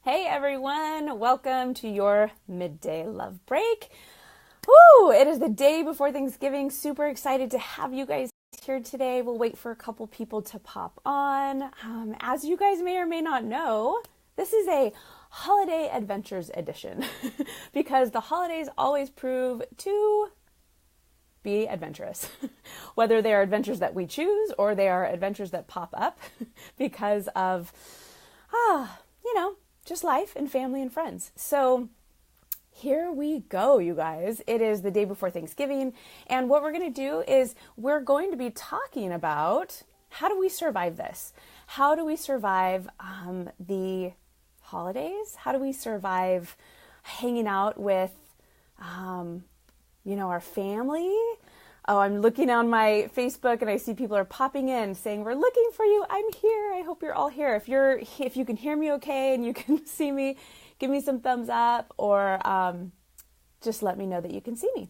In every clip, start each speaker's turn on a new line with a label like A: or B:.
A: Hey everyone, welcome to your midday love break. Woo! It is the day before Thanksgiving. Super excited to have you guys here today. We'll wait for a couple people to pop on. As you guys may or may not know, this is a holiday adventures edition because the holidays always prove to be adventurous, whether they are adventures that we choose or they are adventures that pop up because of, just life and family and friends. So here we go, you guys. It is the day before Thanksgiving, and what we're going to do is we're going to be talking about how do we survive this? How do we survive the holidays? How do we survive hanging out with, our family? Oh, I'm looking on my Facebook and I see people are popping in saying, we're looking for you. I'm here. I hope you're all here. If you can hear me okay and you can see me, give me some thumbs up or just let me know that you can see me.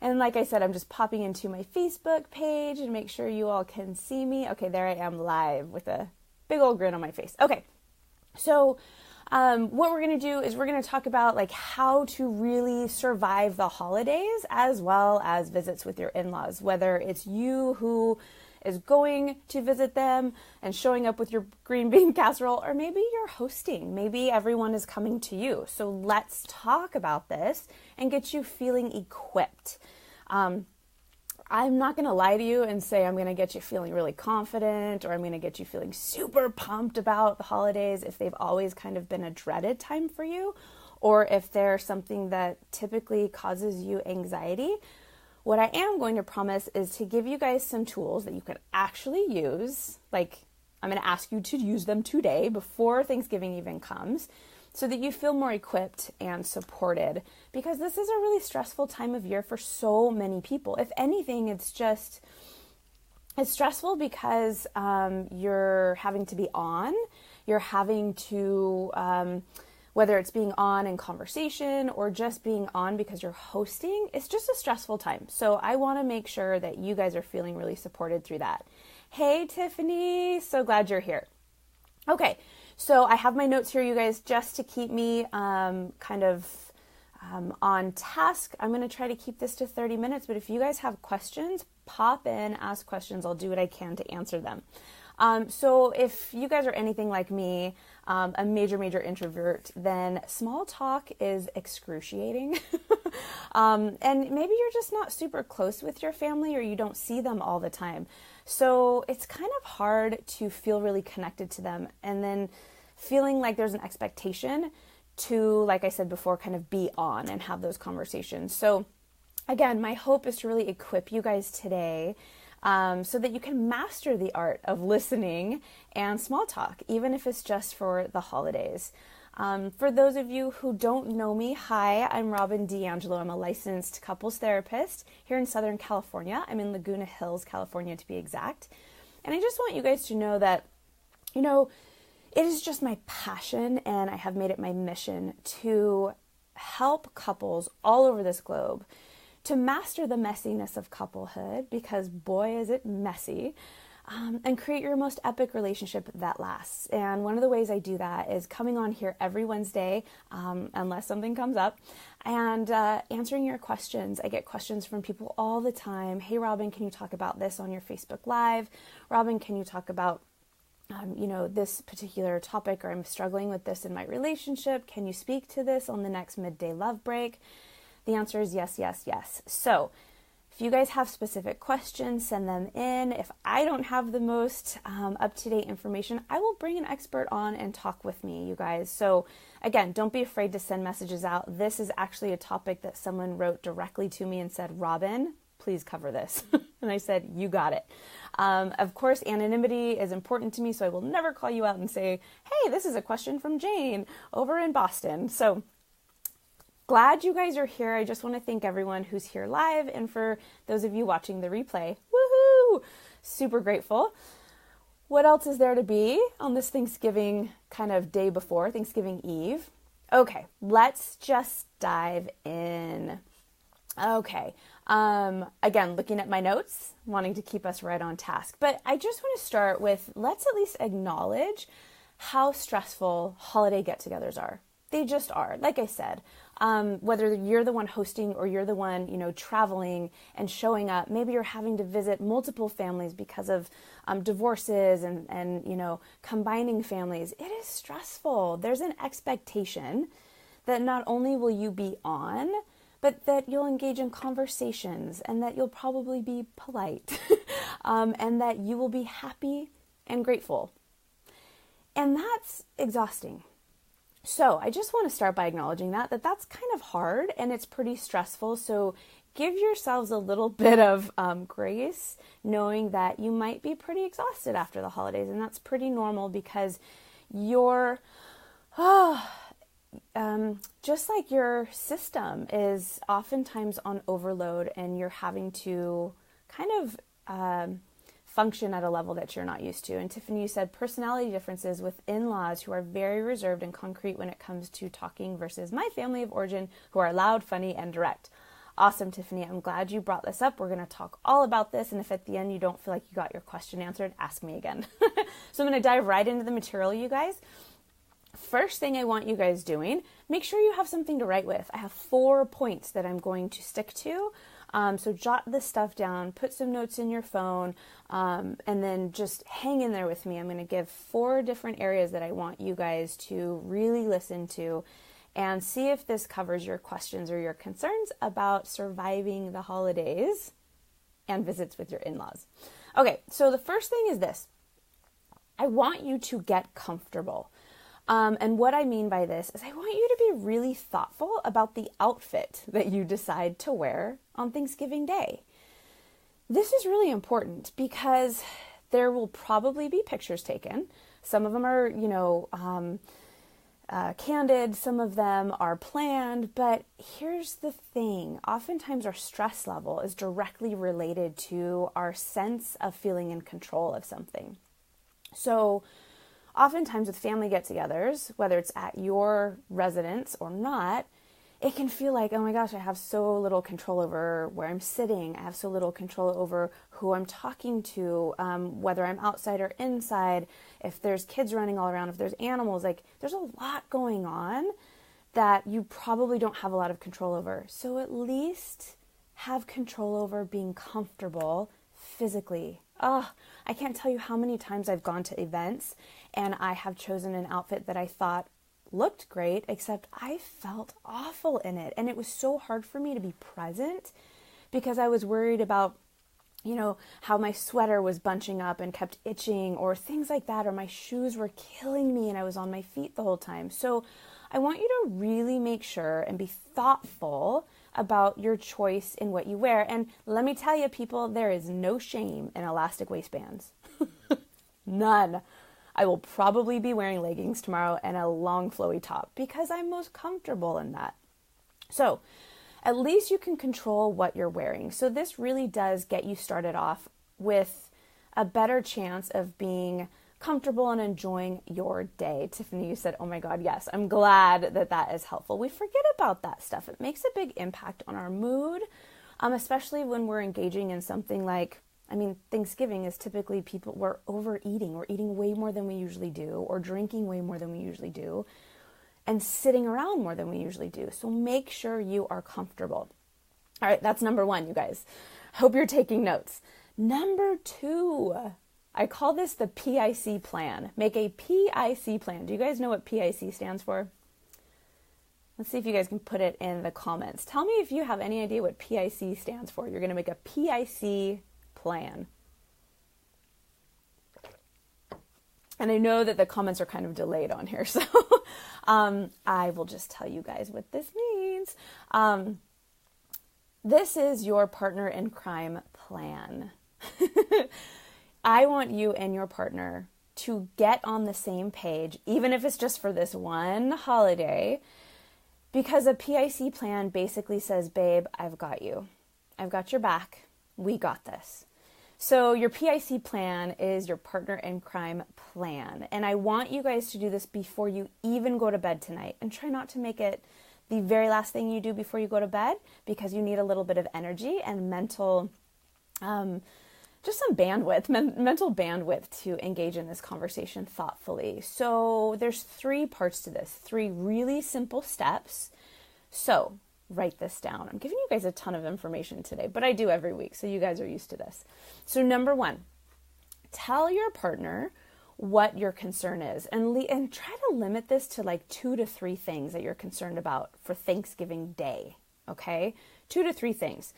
A: And like I said, I'm just popping into my Facebook page and make sure you all can see me. Okay, there I am live with a big old grin on my face. Okay, so what we're going to do is we're going to talk about like how to really survive the holidays as well as visits with your in-laws, whether it's you who is going to visit them and showing up with your green bean casserole, or maybe you're hosting, maybe everyone is coming to you. So let's talk about this and get you feeling equipped. I'm not going to lie to you and say I'm going to get you feeling really confident or I'm going to get you feeling super pumped about the holidays if they've always kind of been a dreaded time for you, or if they're something that typically causes you anxiety. What I am going to promise is to give you guys some tools that you can actually use. Like, I'm going to ask you to use them today before Thanksgiving even comes, so that you feel more equipped and supported, because this is a really stressful time of year for so many people. If anything, it's stressful because you're having to be on, you're having to, whether it's being on in conversation or just being on because you're hosting, it's just a stressful time. So I want to make sure that you guys are feeling really supported through that. Hey, Tiffany, so glad you're here. Okay. So I have my notes here, you guys, just to keep me on task. I'm going to try to keep this to 30 minutes, but if you guys have questions, pop in, ask questions. I'll do what I can to answer them. So if you guys are anything like me, a major introvert, then small talk is excruciating. And maybe you're just not super close with your family or you don't see them all the time. So it's kind of hard to feel really connected to them and then feeling like there's an expectation to, like I said before, kind of be on and have those conversations. So again, my hope is to really equip you guys today so that you can master the art of listening and small talk, even if it's just for the holidays. For those of you who don't know me, hi, I'm Robyn D'Angelo. I'm a licensed couples therapist here in Southern California. I'm in Laguna Hills, California to be exact. And I just want you guys to know that, it is just my passion, and I have made it my mission to help couples all over this globe to master the messiness of couplehood, because boy, is it messy, and create your most epic relationship that lasts. And one of the ways I do that is coming on here every Wednesday, unless something comes up, and answering your questions. I get questions from people all the time. Hey, Robyn, can you talk about this on your Facebook Live? Robyn, can you talk about this particular topic, or I'm struggling with this in my relationship. Can you speak to this on the next midday love break? The answer is yes, yes, yes. So if you guys have specific questions, send them in. If I don't have the most up-to-date information, I will bring an expert on and talk with me, you guys. So again, don't be afraid to send messages out. This is actually a topic that someone wrote directly to me and said, Robyn, please cover this. And I said, you got it. Of course, anonymity is important to me, so I will never call you out and say, hey, this is a question from Jane over in Boston. So glad you guys are here. I just want to thank everyone who's here live, and for those of you watching the replay, woohoo! Super grateful. What else is there to be on this Thanksgiving kind of day before, Thanksgiving Eve? Okay, let's just dive in. Okay. Again, looking at my notes, wanting to keep us right on task. But I just want to start with, let's at least acknowledge how stressful holiday get-togethers are. They just are. Like I said, whether you're the one hosting or you're the one, traveling and showing up, maybe you're having to visit multiple families because of divorces and combining families. It is stressful. There's an expectation that not only will you be on, but that you'll engage in conversations and that you'll probably be polite and that you will be happy and grateful. And that's exhausting. So I just want to start by acknowledging that's kind of hard and it's pretty stressful. So give yourselves a little bit of grace, knowing that you might be pretty exhausted after the holidays. And that's pretty normal because you're... just like your system is oftentimes on overload and you're having to kind of function at a level that you're not used to. And Tiffany, you said personality differences with in-laws who are very reserved and concrete when it comes to talking versus my family of origin who are loud, funny, and direct. Awesome, Tiffany. I'm glad you brought this up. We're going to talk all about this. And if at the end you don't feel like you got your question answered, ask me again. So I'm going to dive right into the material, you guys. First thing I want you guys doing, make sure you have something to write with. I have 4 points that I'm going to stick to. So jot this stuff down, put some notes in your phone, and then just hang in there with me. I'm going to give 4 different areas that I want you guys to really listen to and see if this covers your questions or your concerns about surviving the holidays and visits with your in-laws. Okay, so the first thing is this. I want you to get comfortable. And what I mean by this is I want you to be really thoughtful about the outfit that you decide to wear on Thanksgiving Day. This is really important because there will probably be pictures taken. Some of them are, candid, some of them are planned, but here's the thing. Oftentimes our stress level is directly related to our sense of feeling in control of something. So oftentimes with family get-togethers, whether it's at your residence or not, it can feel like, oh my gosh, I have so little control over where I'm sitting. I have so little control over who I'm talking to, whether I'm outside or inside, if there's kids running all around, if there's animals. Like, there's a lot going on that you probably don't have a lot of control over. So at least have control over being comfortable physically. Oh, I can't tell you how many times I've gone to events and I have chosen an outfit that I thought looked great, except I felt awful in it. And it was so hard for me to be present because I was worried about, how my sweater was bunching up and kept itching or things like that, or my shoes were killing me and I was on my feet the whole time. So I want you to really make sure and be thoughtful about your choice in what you wear. And let me tell you, people, there is no shame in elastic waistbands. None. I will probably be wearing leggings tomorrow and a long flowy top because I'm most comfortable in that. So at least you can control what you're wearing. So this really does get you started off with a better chance of being comfortable and enjoying your day. Tiffany, you said, oh my God, yes. I'm glad that is helpful. We forget about that stuff. It makes a big impact on our mood, especially when we're engaging in something like, Thanksgiving is typically we're overeating. We're eating way more than we usually do, or drinking way more than we usually do, and sitting around more than we usually do. So make sure you are comfortable. All right, that's number 1, you guys. Hope you're taking notes. Number 2, I call this the PIC plan. Make a PIC plan. Do you guys know what PIC stands for? Let's see if you guys can put it in the comments. Tell me if you have any idea what PIC stands for. You're going to make a PIC plan. And I know that the comments are kind of delayed on here, so I will just tell you guys what this means. This is your partner in crime plan. I want you and your partner to get on the same page, even if it's just for this one holiday, because a PIC plan basically says, babe, I've got you. I've got your back. We got this. So your PIC plan is your partner in crime plan. And I want you guys to do this before you even go to bed tonight. And try not to make it the very last thing you do before you go to bed, because you need a little bit of energy and mental just some bandwidth, mental bandwidth to engage in this conversation thoughtfully. So there's 3 parts to this, 3 really simple steps. So write this down. I'm giving you guys a ton of information today, but I do every week, so you guys are used to this. So number 1, tell your partner what your concern is, and try to limit this to like 2 to 3 things that you're concerned about for Thanksgiving Day. Okay, 2 to 3 things.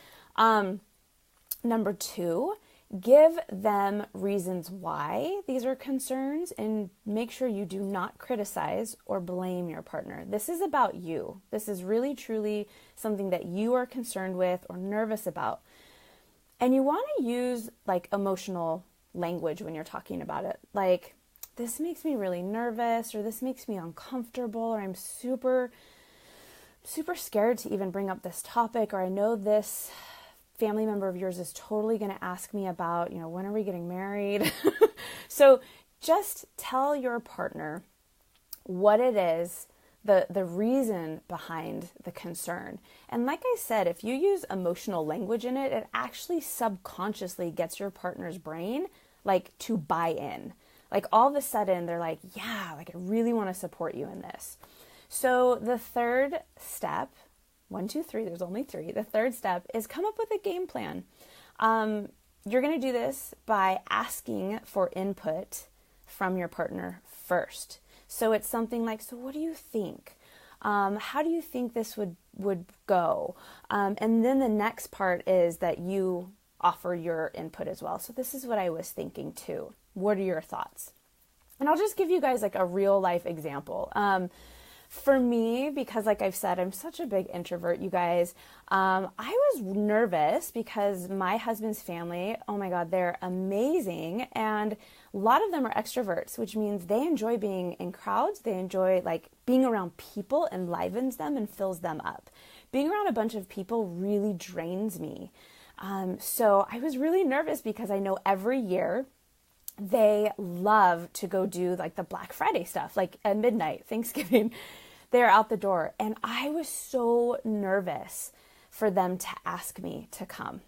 A: Number 2, give them reasons why these are concerns, and make sure you do not criticize or blame your partner. This is about you. This is really, truly something that you are concerned with or nervous about. And you want to use like emotional language when you're talking about it. Like, this makes me really nervous, or this makes me uncomfortable, or I'm super, super scared to even bring up this topic, or I know this family member of yours is totally going to ask me about, when are we getting married? So just tell your partner what it is, the reason behind the concern. And like I said, if you use emotional language in it, it actually subconsciously gets your partner's brain like to buy in. Like all of a sudden they're like, yeah, like I really want to support you in this. So the third step, 1, 2, 3, there's only 3. The third step is come up with a game plan. You're going to do this by asking for input from your partner first. So it's something like, so what do you think? How do you think this would go? And then the next part is that you offer your input as well. So this is what I was thinking too. What are your thoughts? And I'll just give you guys like a real life example. For me, because like I've said, I'm such a big introvert, you guys, I was nervous because my husband's family, oh my God, they're amazing. And a lot of them are extroverts, which means they enjoy being in crowds. They enjoy like being around people, enlivens them and fills them up. Being around a bunch of people really drains me. So I was really nervous because I know every year they love to go do like the Black Friday stuff, like at midnight, Thanksgiving, they're out the door. And I was so nervous for them to ask me to come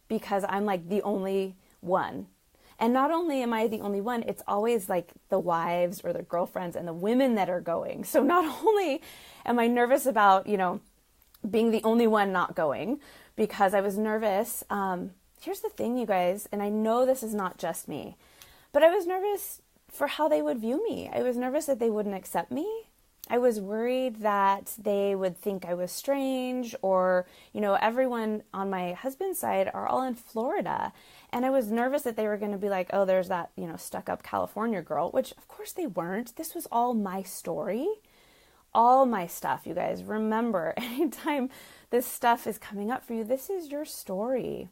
A: because I'm like the only one. And not only am I the only one, it's always like the wives or the girlfriends and the women that are going. So not only am I nervous about, being the only one not going because I was nervous. Here's the thing, you guys, and I know this is not just me, but I was nervous for how they would view me. I was nervous that they wouldn't accept me. I was worried that they would think I was strange or, everyone on my husband's side are all in Florida. And I was nervous that they were going to be like, oh, there's that, stuck up California girl, which of course they weren't. This was all my story, all my stuff, you guys. Remember, anytime this stuff is coming up for you, this is your story.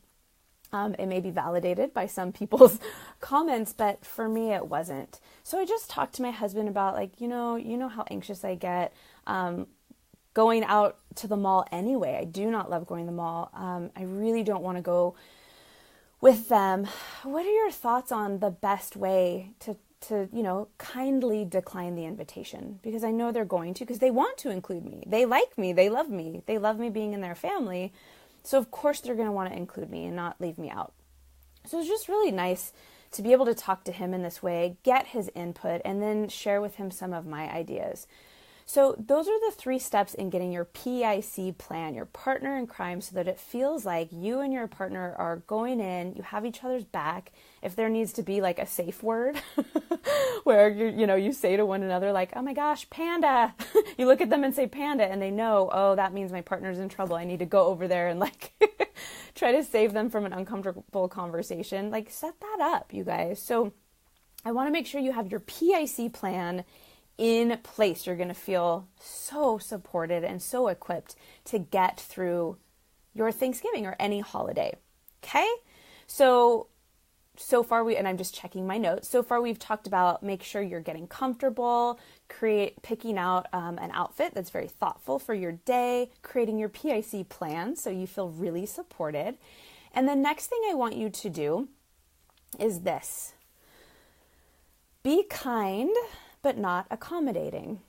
A: It may be validated by some people's comments, but for me, it wasn't. So I just talked to my husband about like, you know how anxious I get going out to the mall anyway. I do not love going to the mall. I really don't want to go with them. What are your thoughts on the best way to kindly decline the invitation? Because I know they're going to, because they want to include me. They like me. They love me. They love me being in their family. So of course they're going to want to include me and not leave me out. So it's just really nice to be able to talk to him in this way, get his input, and then share with him some of my ideas. So those are the 3 steps in getting your PIC plan, your partner in crime, so that it feels like you and your partner are going in, you have each other's back. If there needs to be like a safe word where you say to one another like, oh my gosh, panda, you look at them and say panda and they know, oh, that means my partner's in trouble. I need to go over there and like try to save them from an uncomfortable conversation. Like set that up, you guys. So I want to make sure you have your PIC plan in place. You're going to feel so supported and so equipped to get through your Thanksgiving or any holiday. Okay? So far and I'm just checking my notes. So far we've talked about make sure you're getting comfortable, picking out an outfit that's very thoughtful for your day, creating your PIC plan so you feel really supported. And the next thing I want you to do is this. Be kind, but not accommodating.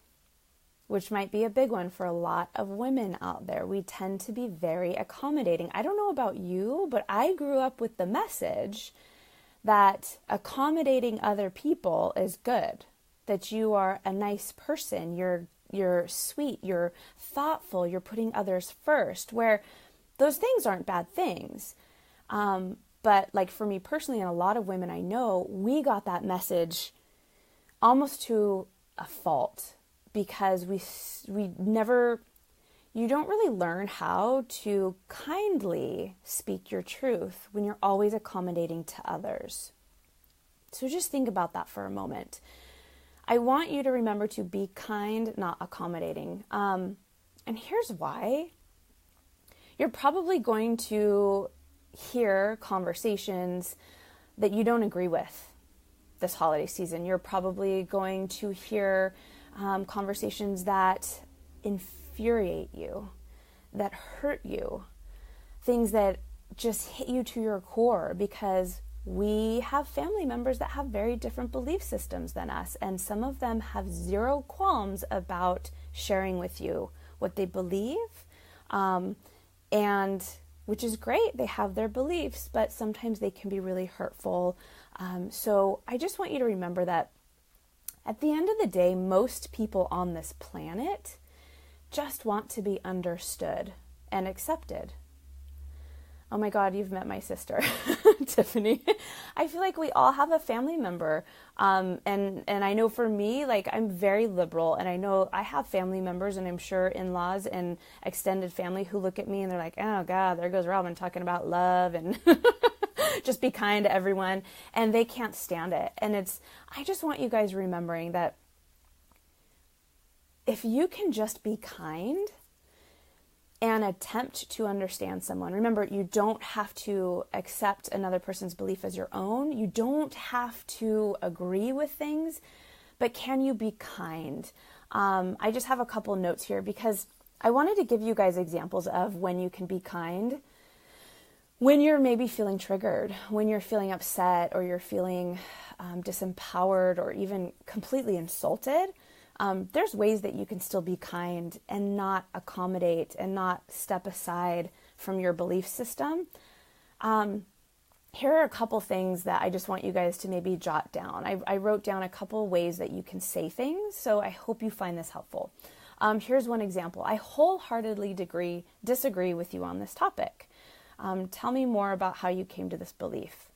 A: which might be a big one for a lot of women out there. We tend to be very accommodating. I don't know about you, but I grew up with the message that accommodating other people is good, that you are a nice person, you're sweet, you're thoughtful, you're putting others first, where those things aren't bad things. But like for me personally, and a lot of women I know, we got that message almost to a fault, because we never, you don't really learn how to kindly speak your truth when you're always accommodating to others. So just think about that for a moment. I want you to remember to be kind, not accommodating. And here's why. You're probably going to hear conversations that you don't agree with this holiday season. You're probably going to hear conversations that infuriate you, that hurt you, things that just hit you to your core, because we have family members that have very different belief systems than us, and some of them have zero qualms about sharing with you what they believe, and which is great. They have their beliefs, but sometimes they can be really hurtful. So I just want you to remember that at the end of the day, most people on this planet just want to be understood and accepted. Oh my God, you've met my sister, Tiffany. I feel like we all have a family member. And I know for me, like, I'm very liberal, and I know I have family members, and I'm sure in-laws and extended family who look at me and they're like, oh God, there goes Robyn talking about love and just be kind to everyone. And they can't stand it. And I just want you guys remembering that if you can just be kind and attempt to understand someone. Remember, you don't have to accept another person's belief as your own. You don't have to agree with things, but can you be kind? I just have a couple notes here because I wanted to give you guys examples of when you can be kind. When you're maybe feeling triggered, when you're feeling upset, or you're feeling disempowered, or even completely insulted, there's ways that you can still be kind and not accommodate and not step aside from your belief system. Here are a couple things that I just want you guys to maybe jot down. I wrote down a couple ways that you can say things, so I hope you find this helpful. Here's one example. I wholeheartedly disagree with you on this topic. Tell me more about how you came to this belief.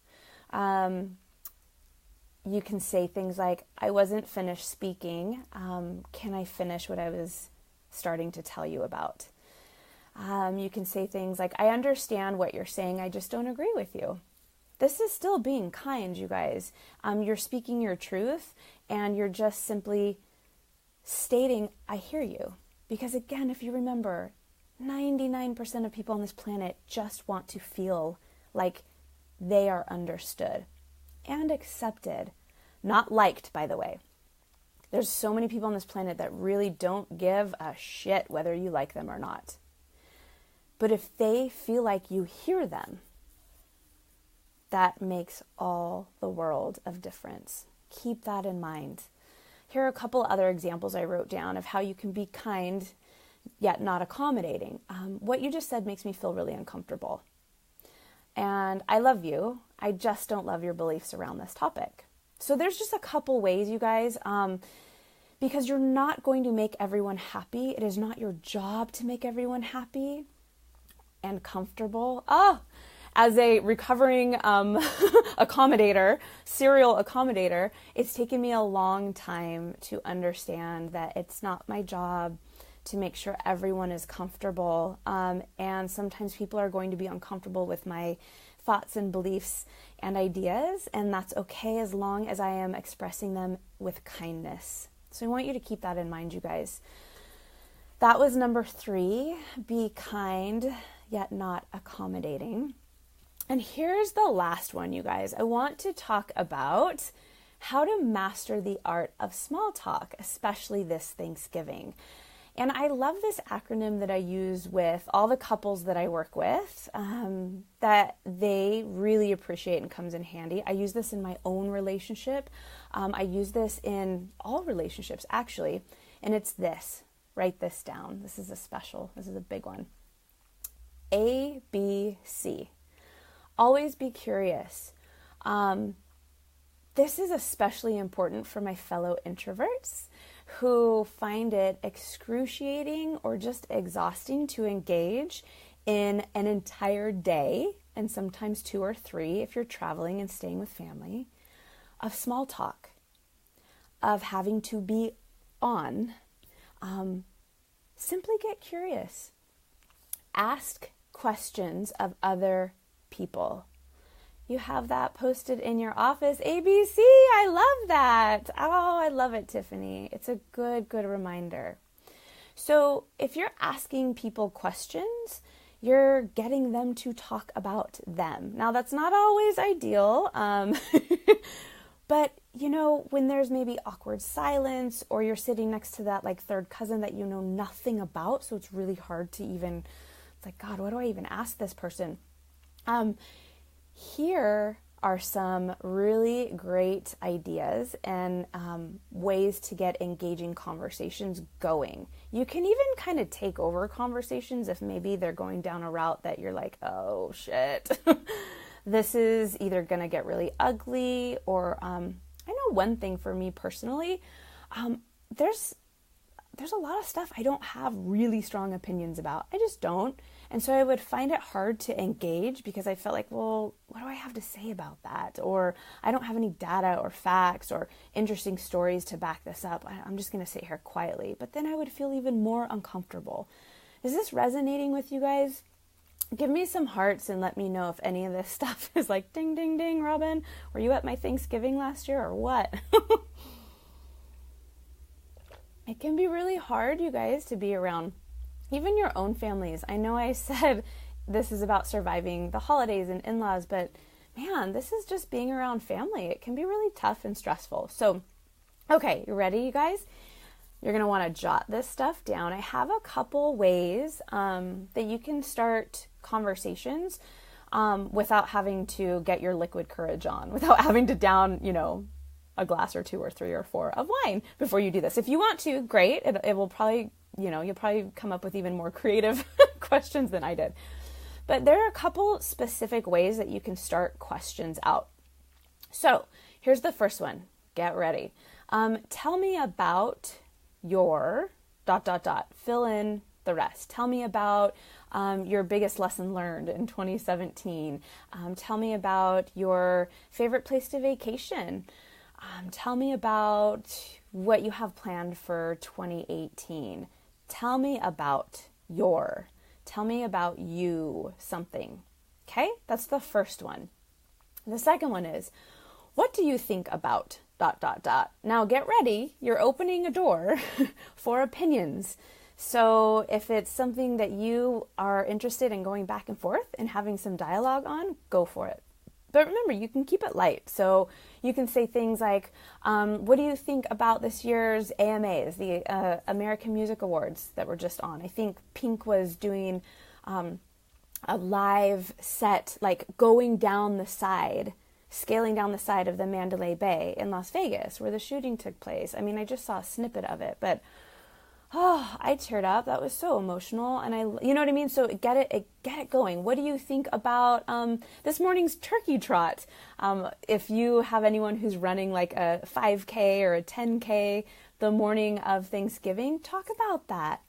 A: You can say things like, I wasn't finished speaking. Can I finish what I was starting to tell you about? You can say things like, I understand what you're saying, I just don't agree with you. This is still being kind, you guys. You're speaking your truth, and you're just simply stating, I hear you. Because again, if you remember, 99% of people on this planet just want to feel like they are understood and accepted, not liked, by the way. There's so many people on this planet that really don't give a shit whether you like them or not. But if they feel like you hear them, that makes all the world of difference. Keep that in mind. Here are a couple other examples I wrote down of how you can be kind yet not accommodating. What you just said makes me feel really uncomfortable. And I love you. I just don't love your beliefs around this topic. So there's just a couple ways, you guys, because you're not going to make everyone happy. It is not your job to make everyone happy and comfortable. As a recovering accommodator, serial accommodator, it's taken me a long time to understand that it's not my job to make sure everyone is comfortable. And sometimes people are going to be uncomfortable with my thoughts and beliefs and ideas, and that's okay as long as I am expressing them with kindness. So I want you to keep that in mind, you guys. That was number 3, be kind yet not accommodating. And here's the last one, you guys. I want to talk about how to master the art of small talk, especially this Thanksgiving. And I love this acronym that I use with all the couples that I work with, that they really appreciate and comes in handy. I use this in my own relationship. I use this in all relationships, actually. And it's this: Write this down. This is a big one. A, B, C. Always be curious. This is especially important for my fellow introverts who find it excruciating or just exhausting to engage in an entire day, and sometimes 2 or 3 if you're traveling and staying with family, of small talk, of having to be on. Simply get curious. Ask questions of other people. You have that posted in your office. ABC, I love that. Oh, I love it, Tiffany. It's a good reminder. So if you're asking people questions, you're getting them to talk about them. Now, that's not always ideal, but when there's maybe awkward silence, or you're sitting next to that like third cousin that you know nothing about, so it's really hard to even, it's like, God, what do I even ask this person? Here are some really great ideas and ways to get engaging conversations going. You can even kind of take over conversations if maybe they're going down a route that you're like, oh shit, this is either going to get really ugly, or I know one thing for me personally, there's a lot of stuff I don't have really strong opinions about. I just don't. And so I would find it hard to engage because I felt like, well, what do I have to say about that? Or I don't have any data or facts or interesting stories to back this up. I'm just going to sit here quietly. But then I would feel even more uncomfortable. Is this resonating with you guys? Give me some hearts and let me know if any of this stuff is like, ding, ding, ding, Robyn. Were you at my Thanksgiving last year or what? It can be really hard, you guys, to be around even your own families. I know I said this is about surviving the holidays and in-laws, but man, this is just being around family. It can be really tough and stressful. So, okay, you ready, you guys? You're going to want to jot this stuff down. I have a couple ways that you can start conversations without having to get your liquid courage on, without having to down, a glass or 2 or 3 or 4 of wine before you do this. If you want to, great. It will probably, you'll probably come up with even more creative questions than I did. But there are a couple specific ways that you can start questions out. So here's the first one. Get ready. Tell me about your ... Fill in the rest. Tell me about your biggest lesson learned in 2017. Tell me about your favorite place to vacation. Tell me about what you have planned for 2018. Tell me about you something. Okay? That's the first one. The second one is, what do you think about ... Now get ready. You're opening a door for opinions. So if it's something that you are interested in going back and forth and having some dialogue on, go for it. But remember, you can keep it light. So you can say things like, what do you think about this year's AMAs, the American Music Awards that were just on? I think Pink was doing a live set, like going down the side, scaling down the side of the Mandalay Bay in Las Vegas, where the shooting took place. I mean, I just saw a snippet of it, but I teared up. That was so emotional. And you know what I mean? So get it going. What do you think about this morning's turkey trot? If you have anyone who's running like a 5K or a 10K the morning of Thanksgiving, talk about that.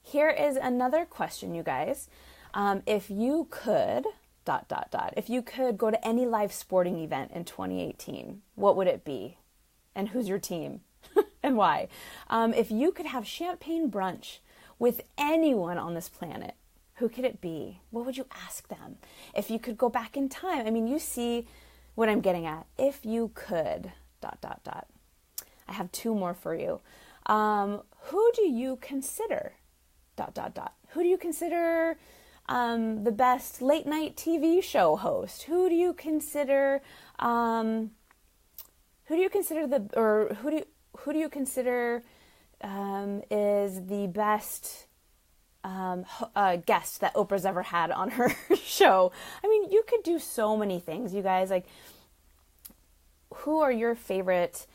A: Here is another question, you guys. If you could ... If you could go to any live sporting event in 2018, what would it be? And who's your team? And why? If you could have champagne brunch with anyone on this planet, who could it be? What would you ask them? If you could go back in time, I mean, you see what I'm getting at. If you could ... I have 2 more for you. Who do you consider ... Who do you consider the best late night TV show host? Who do you consider is the best guest that Oprah's ever had on her show? I mean, you could do so many things, you guys. Like, who are your favorite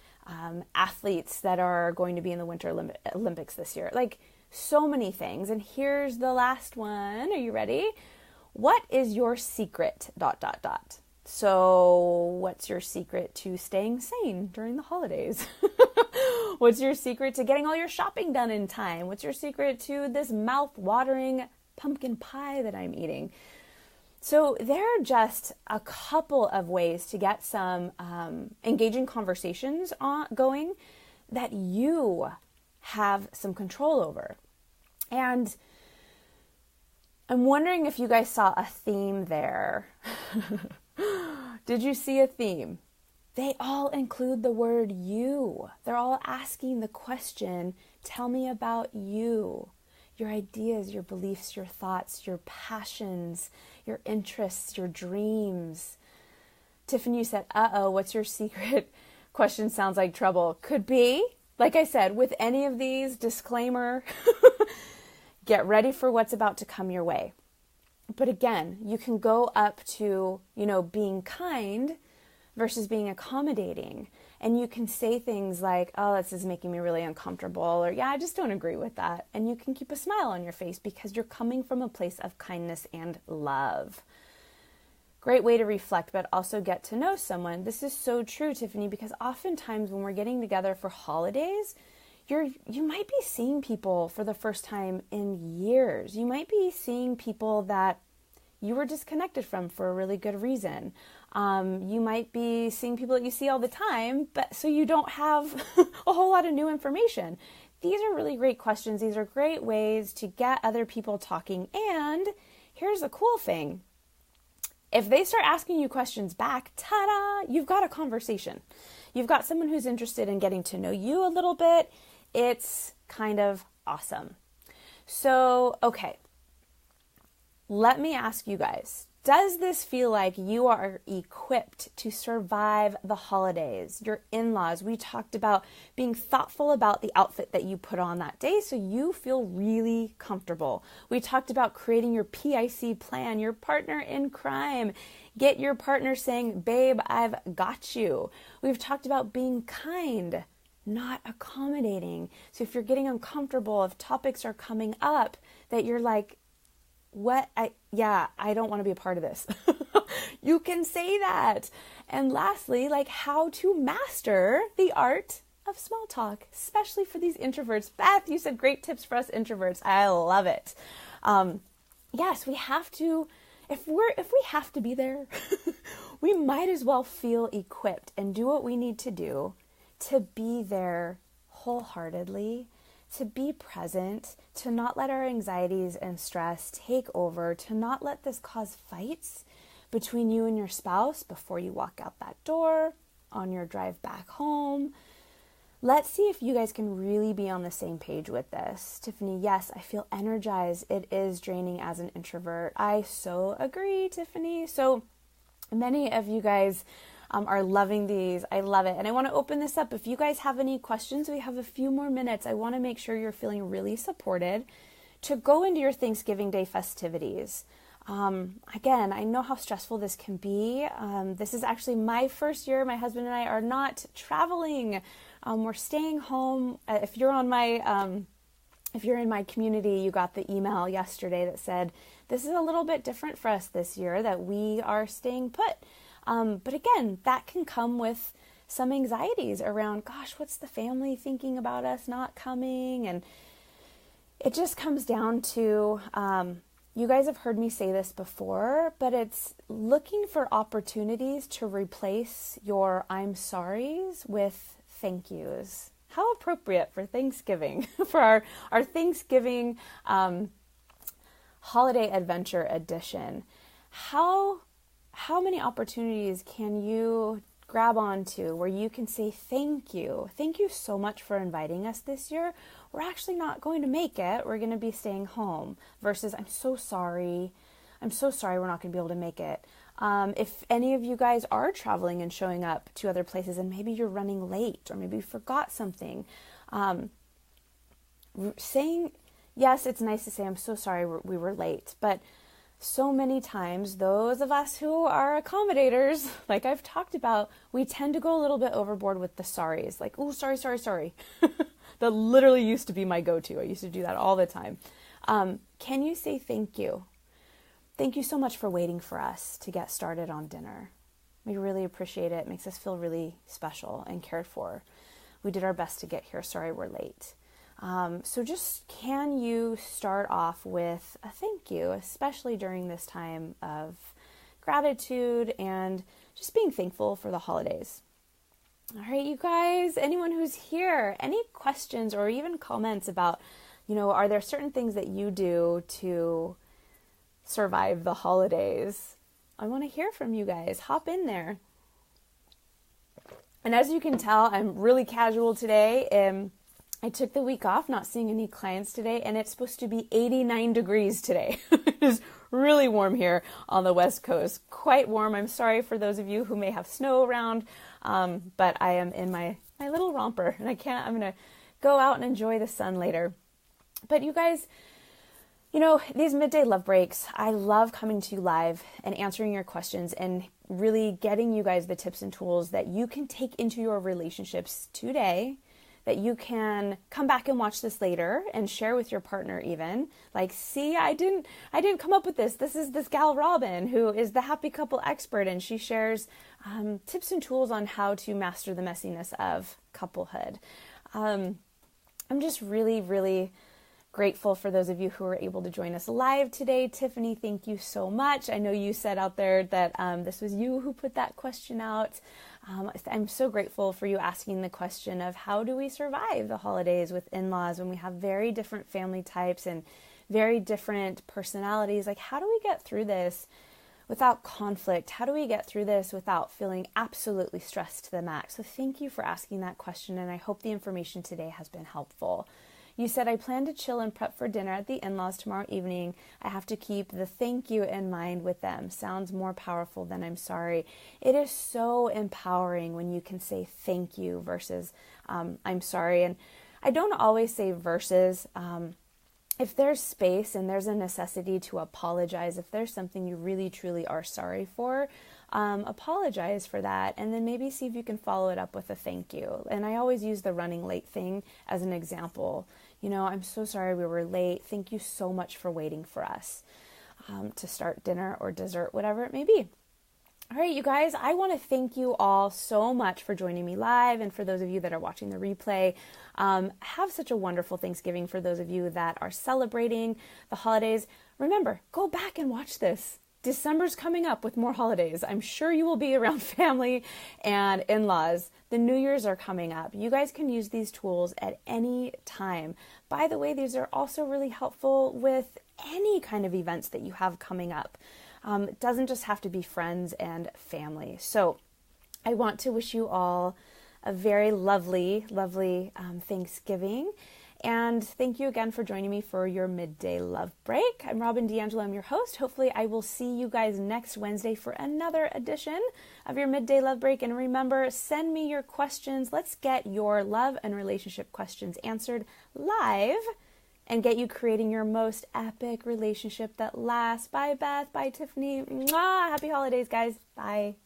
A: athletes that are going to be in the Winter Olympics this year. Like, so many things. And here's the last one. Are you ready? What is your secret, ... So what's your secret to staying sane during the holidays? What's your secret to getting all your shopping done in time? What's your secret to this mouth-watering pumpkin pie that I'm eating? So there are just a couple of ways to get some engaging conversations going that you have some control over. And I'm wondering if you guys saw a theme there. Did you see a theme? They all include the word you. They're all asking the question, tell me about you, your ideas, your beliefs, your thoughts, your passions, your interests, your dreams. Tiffany, you said, what's your secret? Question sounds like trouble. Could be. Like I said, with any of these, disclaimer, get ready for what's about to come your way. But again, you can go up to, being kind versus being accommodating. And you can say things like, oh, this is making me really uncomfortable, or yeah, I just don't agree with that. And you can keep a smile on your face because you're coming from a place of kindness and love. Great way to reflect, but also get to know someone. This is so true, Tiffany, because oftentimes when we're getting together for holidays, you might be seeing people for the first time in years. You might be seeing people that you were disconnected from for a really good reason. You might be seeing people that you see all the time, but so you don't have a whole lot of new information. These are really great questions. These are great ways to get other people talking. And here's the cool thing. If they start asking you questions back, ta-da, you've got a conversation. You've got someone who's interested in getting to know you a little bit. It's kind of awesome. So, okay, let me ask you guys, does this feel like you are equipped to survive the holidays? Your in-laws, we talked about being thoughtful about the outfit that you put on that day so you feel really comfortable. We talked about creating your PIC plan, your partner in crime. Get your partner saying, babe, I've got you. We've talked about being kind, not accommodating. So if you're getting uncomfortable, if topics are coming up that you're like, I don't want to be a part of this. You can say that. And lastly, like how to master the art of small talk, especially for these introverts. Beth, you said great tips for us introverts. I love it. Yes, we have to, if we have to be there, we might as well feel equipped and do what we need to do to be there wholeheartedly, to be present, to not let our anxieties and stress take over, to not let this cause fights between you and your spouse before you walk out that door, on your drive back home. Let's see if you guys can really be on the same page with this. Tiffany, yes, I feel energized. It is draining as an introvert. I so agree, Tiffany. So many of you guys are loving these. I love it. And I want to open this up. If you guys have any questions, we have a few more minutes. I want to make sure you're feeling really supported to go into your Thanksgiving Day festivities. Again, I know how stressful this can be. This is actually my first year. My husband and I are not traveling. We're staying home. If you're in my community, you got the email yesterday that said, this is a little bit different for us this year, that we are staying put. But again, that can come with some anxieties around, gosh, what's the family thinking about us not coming? And it just comes down to, you guys have heard me say this before, but it's looking for opportunities to replace your I'm sorries with thank yous. How appropriate for Thanksgiving, for our Thanksgiving holiday adventure edition. How many opportunities can you grab onto where you can say thank you? Thank you so much for inviting us this year. We're actually not going to make it. We're going to be staying home. Versus, I'm so sorry. I'm so sorry we're not going to be able to make it. If any of you guys are traveling and showing up to other places and maybe you're running late or maybe you forgot something, saying, yes, it's nice to say, I'm so sorry we were late, but so many times, those of us who are accommodators, like I've talked about, we tend to go a little bit overboard with the sorries. Like, oh, sorry, sorry, sorry. That literally used to be my go-to. I used to do that all the time. Can you say thank you? Thank you so much for waiting for us to get started on dinner. We really appreciate it. It makes us feel really special and cared for. We did our best to get here. Sorry we're late. So just can you start off with a thank you, especially during this time of gratitude and just being thankful for the holidays. All right, you guys, anyone who's here, any questions or even comments about, are there certain things that you do to survive the holidays? I want to hear from you guys. Hop in there. And as you can tell, I'm really casual today. I took the week off, not seeing any clients today, and it's supposed to be 89 degrees today. It is really warm here on the West Coast. Quite warm. I'm sorry for those of you who may have snow around, but I am in my little romper, and I'm going to go out and enjoy the sun later. But you guys, these midday love breaks, I love coming to you live and answering your questions and really getting you guys the tips and tools that you can take into your relationships today, that you can come back and watch this later and share with your partner even. Like, see, I didn't come up with this. This is this gal Robyn, who is the happy couple expert, and she shares tips and tools on how to master the messiness of couplehood. I'm just really, really grateful for those of you who were able to join us live today. Tiffany, thank you so much. I know you said out there that this was you who put that question out. I'm so grateful for you asking the question of how do we survive the holidays with in-laws when we have very different family types and very different personalities. Like, how do we get through this without conflict? How do we get through this without feeling absolutely stressed to the max? So thank you for asking that question, and I hope the information today has been helpful. You said, I plan to chill and prep for dinner at the in-laws tomorrow evening. I have to keep the thank you in mind with them. Sounds more powerful than I'm sorry. It is so empowering when you can say thank you versus I'm sorry. And I don't always say versus. If there's space and there's a necessity to apologize, if there's something you really truly are sorry for, apologize for that, and then maybe see if you can follow it up with a thank you. And I always use the running late thing as an example. I'm so sorry we were late. Thank you so much for waiting for us to start dinner or dessert, whatever it may be. All right, you guys, I want to thank you all so much for joining me live, and for those of you that are watching the replay, have such a wonderful Thanksgiving. For those of you that are celebrating the holidays, remember, go back and watch this. December's coming up with more holidays. I'm sure you will be around family and in-laws. The New Year's are coming up. You guys can use these tools at any time. By the way, these are also really helpful with any kind of events that you have coming up. It doesn't just have to be friends and family. So I want to wish you all a very lovely, lovely Thanksgiving. And thank you again for joining me for your midday love break. I'm Robyn D'Angelo. I'm your host. Hopefully I will see you guys next Wednesday for another edition of your midday love break. And remember, send me your questions. Let's get your love and relationship questions answered live and get you creating your most epic relationship that lasts. Bye, Beth. Bye, Tiffany. Mwah! Happy holidays, guys. Bye.